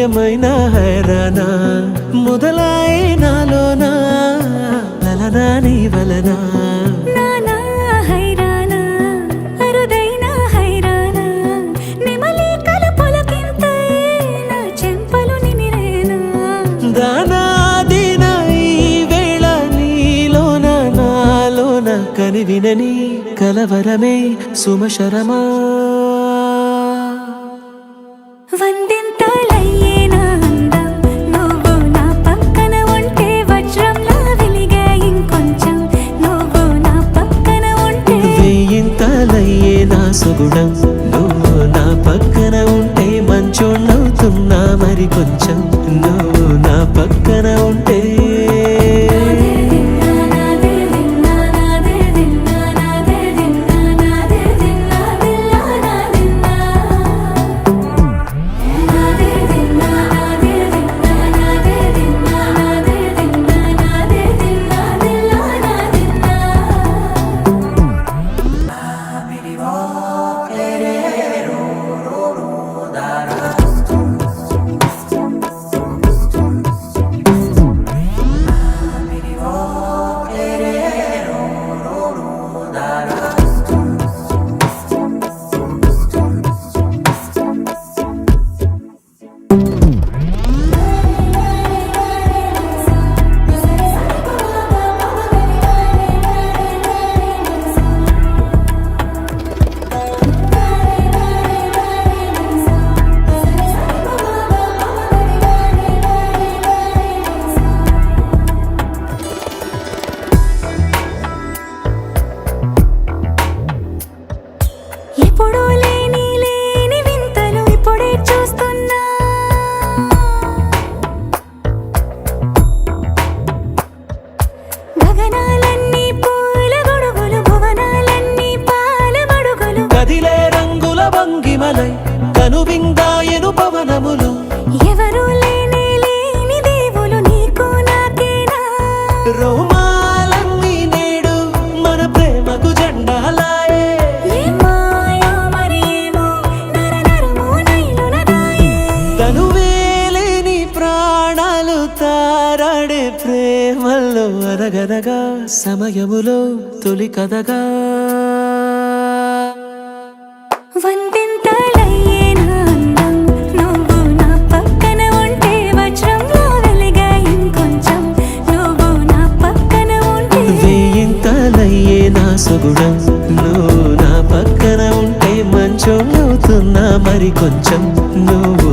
ఏమైనా హైరానా మొదలాయే నాలోనా లలనా నీ వలనా కని వినని కలవరమే సుమశరమా వందింతలయ్యేనా అందం నువ్వు నా పక్కన ఉంటే వజ్రంలా వెలిగే ఇంకొంచెం నువ్వు నా పక్కన ఉంటే వేయింతలయ్యేనా సుగుణం నువ్వు నా పక్కన ఉంటే మంచోళ్ళవుతున్నా మరి కొంచెం నువ్వు నా పక్కన ఉంటే ఎప్పుడూ లేని వింతలు ఇప్పుడే చూస్తున్నా గగనాలన్నీ పూల గొడుగులు భువనాలన్నీ పాల మడుగులు కదిలే రంగుల భంగిమలై కనువిందాయను పవనములు ఎవరు లేని దేవులు నీకు నాకేనా రోమాలన్నీ నేడు మన ప్రేమకు జెండాలాయే తనువేలేని ప్రాణాలు తారాడే ప్రేమల్లో అరగరగా సమయములో తొలి కథగా వందింతలయ్యేనా అందం నువ్వు నా పక్కన ఉంటే వజ్రంలా వెలిగే ఇంకొంచెం నువ్వు నా పక్కన ఉంటే వేయింతలయ్యేనా సుగుణం నువ్వు నా పక్కన ఉంటే మంచోళ్ళవుతున్నా మరి కొంచెం నువ్వు